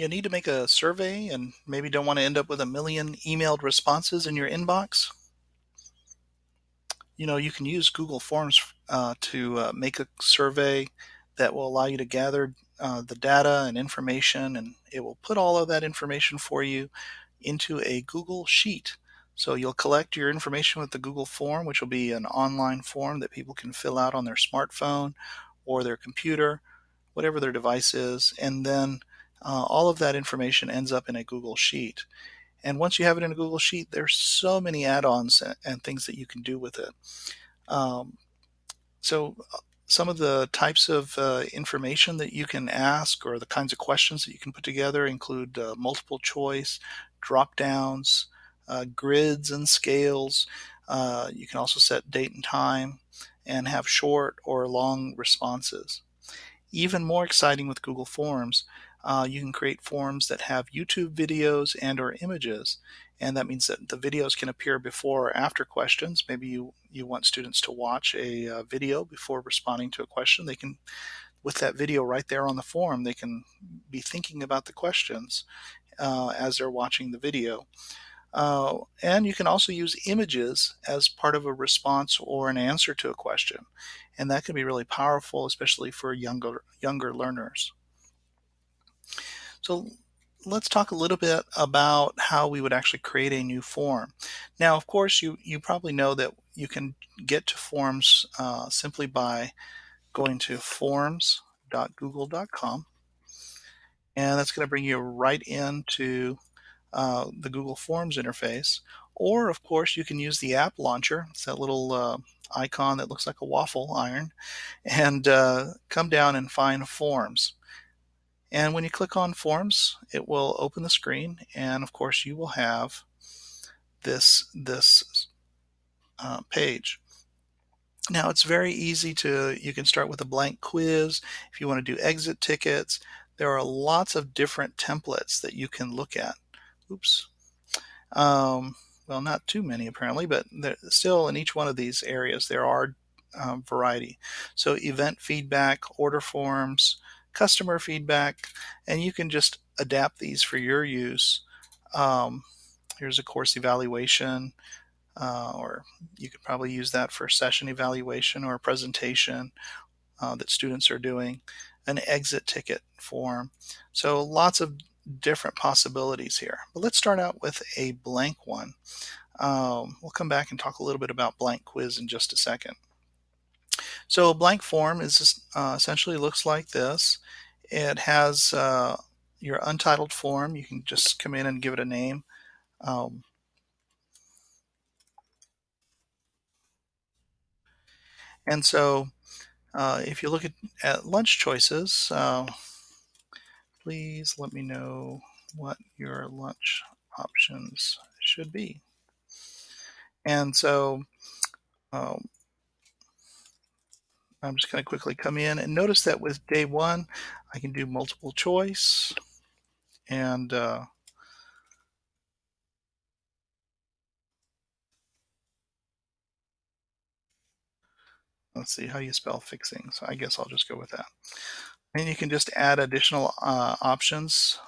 You need to make a survey and maybe don't want to end up with a million emailed responses in your inbox? You can use Google Forms to make a survey that will allow you to gather the data and information, and it will put all of that information for you into a Google Sheet. So you'll collect your information with the Google Form, which will be an online form that people can fill out on their smartphone or their computer, whatever their device is, and then all of that information ends up in a Google Sheet. And once you have it in a Google Sheet, there's so many add-ons and things that you can do with it. Um, so some of the types of information that you can ask or the kinds of questions that you can put together include multiple choice, drop downs, grids and scales. You can also set date and time and have short or long responses. Even more exciting with Google Forms, you can create forms that have YouTube videos and or images. And that means that the videos can appear before or after questions. Maybe you want students to watch a video before responding to a question. They can, with that video right there on the form, they can be thinking about the questions as they're watching the video. And you can also use images as part of a response or an answer to a question. And that can be really powerful, especially for younger learners. So let's talk a little bit about how we would actually create a new form. Now, of course, you probably know that you can get to forms simply by going to forms.google.com, and that's going to bring you right into the Google Forms interface. Or, of course, you can use the app launcher. It's that little icon that looks like a waffle iron, and come down and find Forms. And when you click on Forms, it will open the screen, and of course, you will have this page. Now, it's very easy you can start with a blank quiz. If you want to do exit tickets, there are lots of different templates that you can look at. Oops. Well, not too many apparently, but still in each one of these areas there are variety. So event feedback, order forms, customer feedback, and you can just adapt these for your use. Um, Here's a course evaluation, or you could probably use that for session evaluation or a presentation that students are doing, an exit ticket form. So lots of different possibilities here. But let's start out with a blank one. We'll come back and talk a little bit about blank quiz in just a second. So a blank form is essentially looks like this. It has your untitled form. You can just come in and give it a name. Um, and so if you look at lunch choices, please let me know what your lunch options should be. And so um, I'm just going to quickly come in and notice that with day one, I can do multiple choice. And let's see, how do you spell fixing? So I guess I'll just go with that. And you can just add additional options.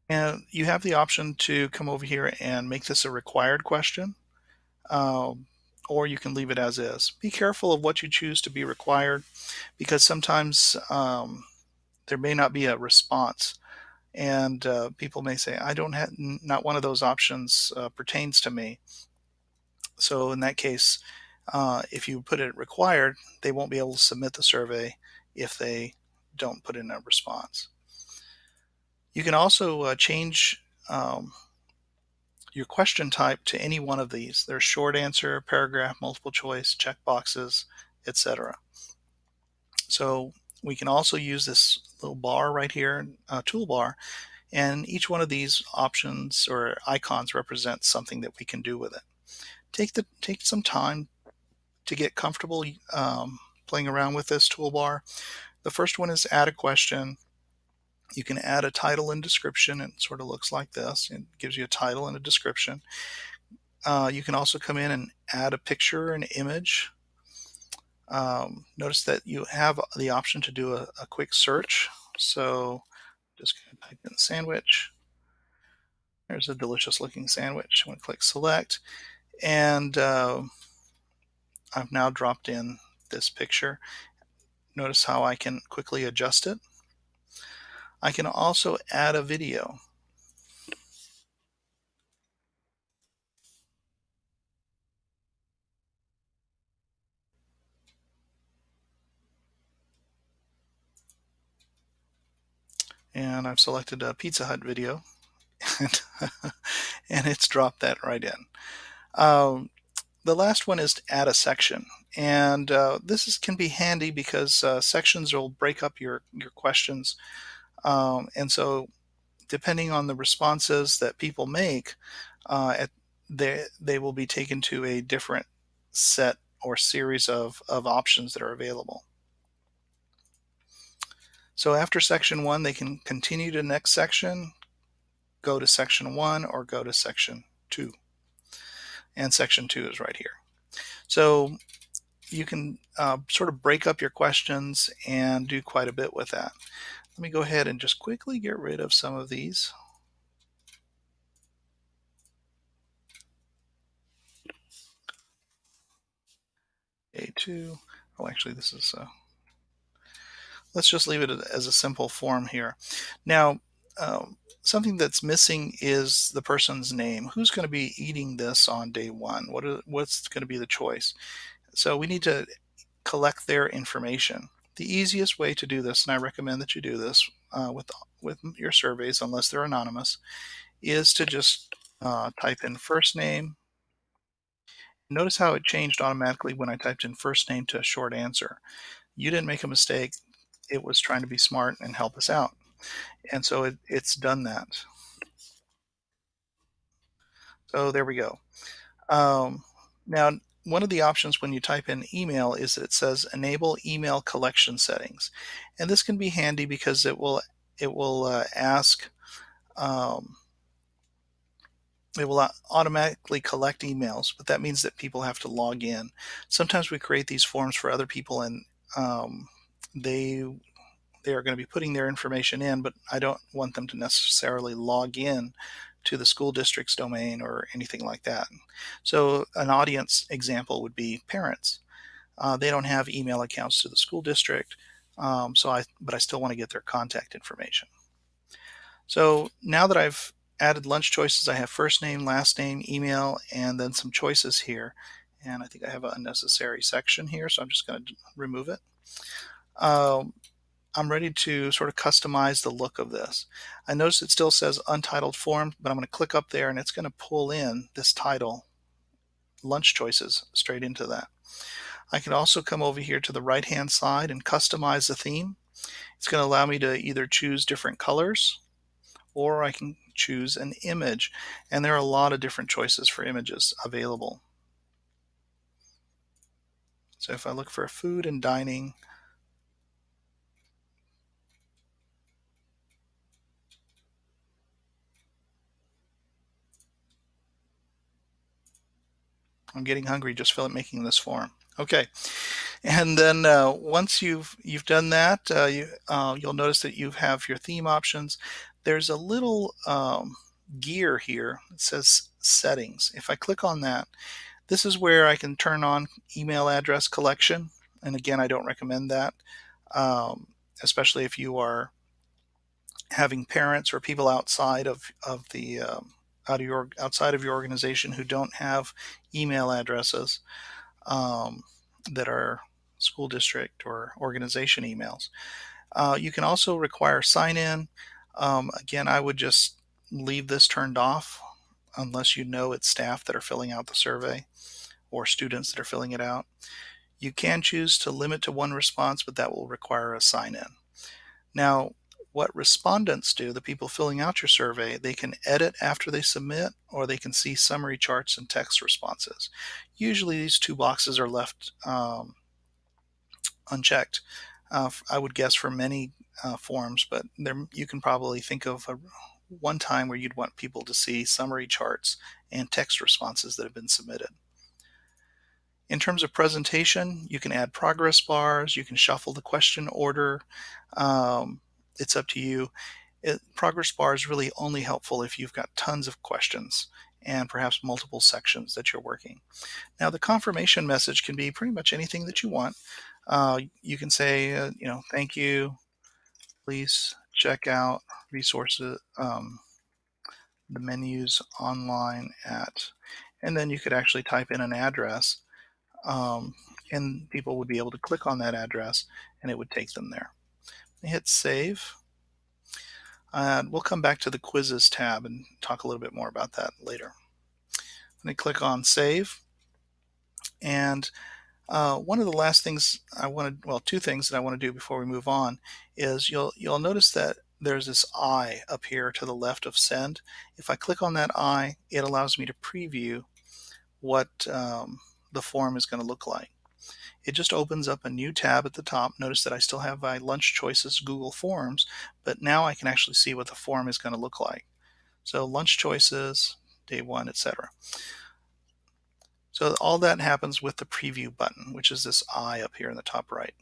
And you have the option to come over here and make this a required question, um, or you can leave it as is. Be careful of what you choose to be required, because sometimes there may not be a response, and people may say, I don't have, not one of those options pertains to me. So in that case, if you put it required, they won't be able to submit the survey if they don't put in a response. You can also change your question type to any one of these. There's short answer, paragraph, multiple choice, check boxes, etc. So we can also use this little bar right here, toolbar, and each one of these options or icons represents something that we can do with it. Take some time to get comfortable playing around with this toolbar. The first one is add a question. You can add a title and description. It sort of looks like this. It gives you a title and a description. You can also come in and add a picture, an image. Notice that you have the option to do a quick search. So just gonna type in sandwich. There's a delicious looking sandwich. I'm going to click select, and I've now dropped in this picture. Notice how I can quickly adjust it. I can also add a video. And I've selected a Pizza Hut video, and, and it's dropped that right in. Um, the last one is to add a section. And can be handy because sections will break up your questions. And so depending on the responses that people make, they will be taken to a different set or series of options that are available. So after section 1, they can continue to the next section, go to section 1, or go to section 2. And section 2 is right here. So you can sort of break up your questions and do quite a bit with that. Let me go ahead and just quickly get rid of some of these. A2. Oh, actually, this is let's just leave it as a simple form here. Now, something that's missing is the person's name. Who's going to be eating this on day 1? What's going to be the choice? So we need to collect their information. The easiest way to do this, and I recommend that you do this with your surveys, unless they're anonymous, is to just type in first name. Notice how it changed automatically when I typed in first name to a short answer. You didn't make a mistake. It was trying to be smart and help us out. And so it's done that. So there we go. Now, one of the options when you type in email is that it says enable email collection settings. And this can be handy because it will ask um, it will automatically collect emails, but that means that people have to log in. Sometimes we create these forms for other people, and um, they they are going to be putting their information in, but I don't want them to necessarily log in to the school district's domain or anything like that. So an audience example would be parents. They don't have email accounts to the school district, but I still want to get their contact information. So now that I've added lunch choices, I have first name, last name, email, and then some choices here. And I think I have an unnecessary section here, so I'm just going to remove it. I'm ready to sort of customize the look of this. I notice it still says untitled form, but I'm going to click up there and it's going to pull in this title, lunch choices, straight into that. I can also come over here to the right hand side and customize the theme. It's going to allow me to either choose different colors, or I can choose an image. And there are a lot of different choices for images available. So if I look for food and dining, I'm getting hungry just making this form. Okay, and then once you've done that, you'll notice that you have your theme options. There's a little gear here that says settings. If I click on that, this is where I can turn on email address collection. And again, I don't recommend that, especially if you are having parents or people outside of the outside of your organization who don't have email addresses that are school district or organization emails. You can also require sign in. Again, I would just leave this turned off unless you know it's staff that are filling out the survey or students that are filling it out. You can choose to limit to one response, but that will require a sign in. Now, what respondents do, the people filling out your survey, they can edit after they submit, or they can see summary charts and text responses. Usually these two boxes are left unchecked. I would guess for many forms, but you can probably think of one time where you'd want people to see summary charts and text responses that have been submitted. In terms of presentation, you can add progress bars, you can shuffle the question order. Um, it's up to you. Progress bar is really only helpful if you've got tons of questions and perhaps multiple sections that you're working. Now, the confirmation message can be pretty much anything that you want. You can say, thank you, please check out resources, the menus online at, and then you could actually type in an address, um, and people would be able to click on that address and it would take them there. Hit save. We'll come back to the quizzes tab and talk a little bit more about that later. I'm going to click on save. And one of the last things I wanted, well, two things that I want to do before we move on is you'll notice that there's this eye up here to the left of send. If I click on that eye, it allows me to preview what the form is going to look like. It just opens up a new tab at the top. Notice that I still have my lunch choices Google Forms, but now I can actually see what the form is going to look like. So lunch choices, day one, etc. So all that happens with the preview button, which is this eye up here in the top right.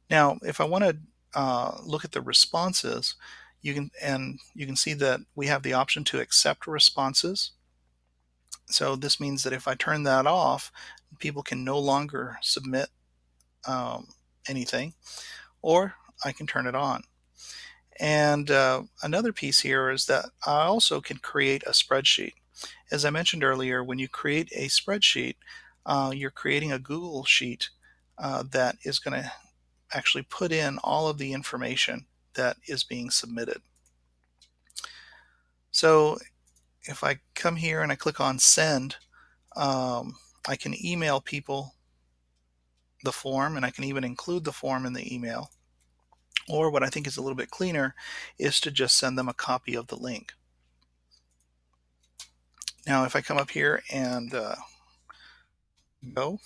Now, if I want to look at the responses, you can see that we have the option to accept responses. So this means that if I turn that off, people can no longer submit anything, or I can turn it on. And another piece here is that I also can create a spreadsheet. As I mentioned earlier, when you create a spreadsheet, you're creating a Google sheet that is going to actually put in all of the information that is being submitted. So if I come here and I click on send, I can email people the form, and I can even include the form in the email. Or what I think is a little bit cleaner is to just send them a copy of the link. Now, if I come up here and go,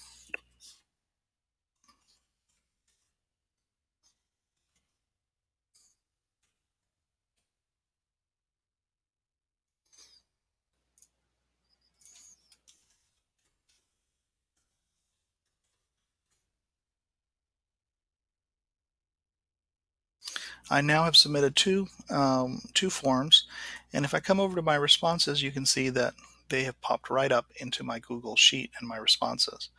I now have submitted two forms, and if I come over to my responses, you can see that they have popped right up into my Google Sheet and my responses.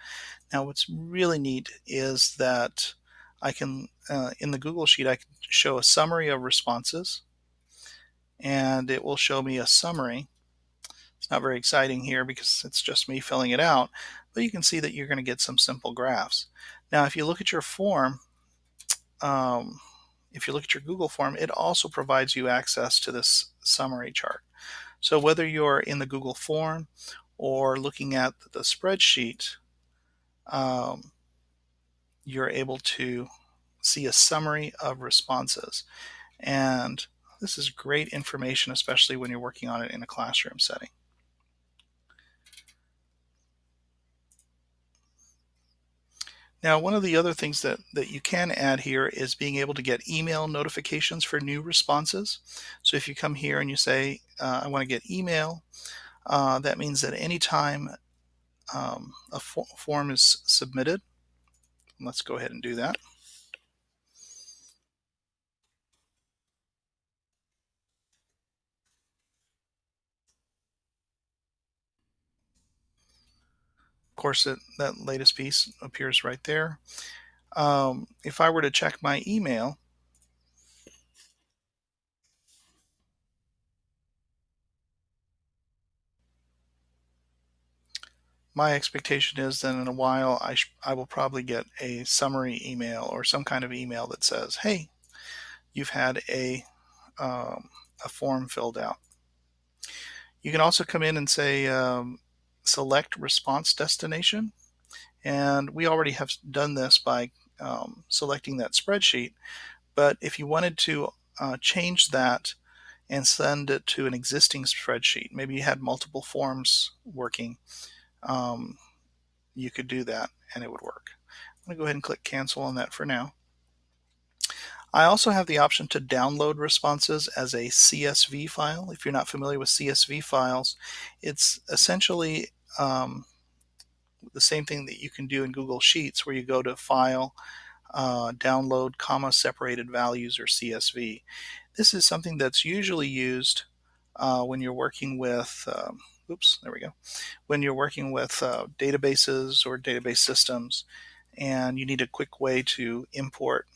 Now, what's really neat is that I can, in the Google Sheet, I can show a summary of responses, and it will show me a summary. It's not very exciting here because it's just me filling it out, but you can see that you're going to get some simple graphs. Now, if you look at your form, if you look at your Google form, it also provides you access to this summary chart. So whether you're in the Google form or looking at the spreadsheet, you're able to see a summary of responses. And this is great information, especially when you're working on it in a classroom setting. Now, one of the other things that you can add here is being able to get email notifications for new responses. So if you come here and you say, I want to get email, that means that anytime a form is submitted, let's go ahead and do that. Of course, that latest piece appears right there. If I were to check my email, my expectation is that in a while I will probably get a summary email or some kind of email that says, hey, you've had a form filled out. You can also come in and say select response destination, and we already have done this by selecting that spreadsheet, but if you wanted to change that and send it to an existing spreadsheet, maybe you had multiple forms working, um, you could do that and it would work. I'm going to go ahead and click cancel on that for now. I also have the option to download responses as a CSV file. If you're not familiar with CSV files, it's essentially the same thing that you can do in Google Sheets, where you go to File, Download, comma separated values, or CSV. This is something that's usually used when you're working with, oops, there we go, when you're working with databases or database systems, and you need a quick way to import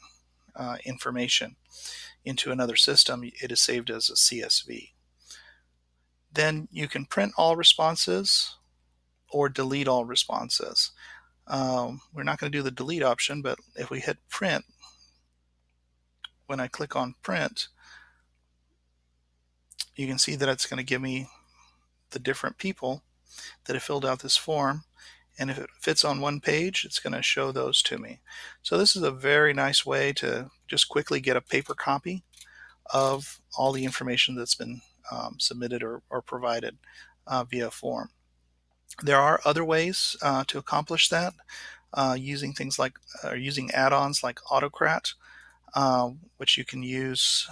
information into another system. It is saved as a CSV. Then you can print all responses or delete all responses. We're not going to do the delete option, but if we hit print, when I click on print, you can see that it's going to give me the different people that have filled out this form. And if it fits on one page, it's going to show those to me. So this is a very nice way to just quickly get a paper copy of all the information that's been submitted or provided via form. There are other ways to accomplish that using things like using add-ons like Autocrat, which you can use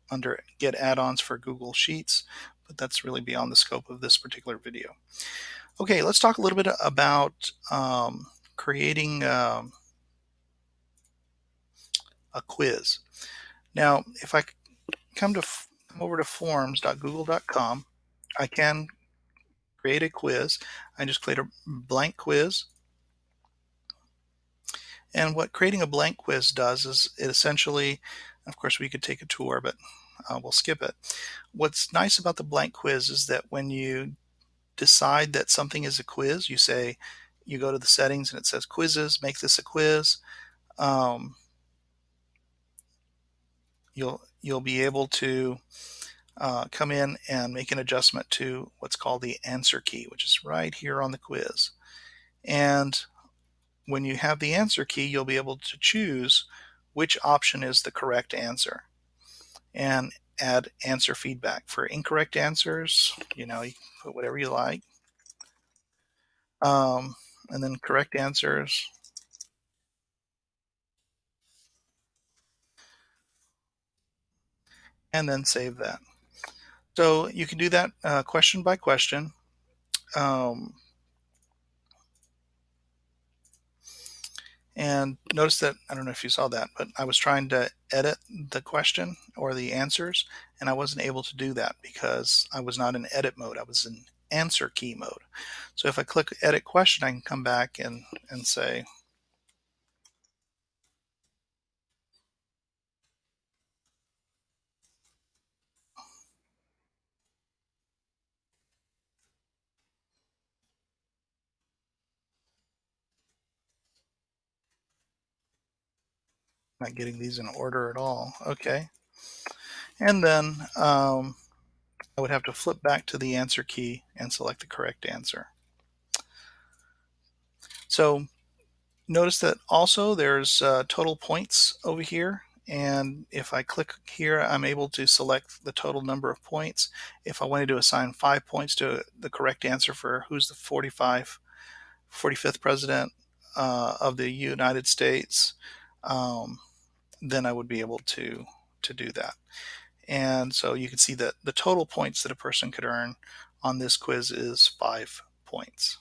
under Get Add-ons for Google Sheets, but that's really beyond the scope of this particular video. Okay, let's talk a little bit about creating a quiz. Now, if I come over to forms.google.com, I can create a quiz. I just create a blank quiz. And what creating a blank quiz does is it essentially, of course, we could take a tour, but we'll skip it. What's nice about the blank quiz is that when you decide that something is a quiz, you say, you go to the settings and it says quizzes, make this a quiz. You'll be able to come in and make an adjustment to what's called the answer key, which is right here on the quiz. And when you have the answer key, you'll be able to choose which option is the correct answer and add answer feedback. For incorrect answers, you can put whatever you like. And then correct answers, and then save that. So you can do that question by question. And notice that, I don't know if you saw that, but I was trying to edit the question or the answers, and I wasn't able to do that because I was not in edit mode. I was in answer key mode. So if I click edit question, I can come back and say, not getting these in order at all. Okay. And then I would have to flip back to the answer key and select the correct answer. So notice that also there's total points over here. And if I click here, I'm able to select the total number of points. If I wanted to assign 5 points to the correct answer for who's the 45th president of the United States, then I would be able to do that. And so you can see that the total points that a person could earn on this quiz is 5 points.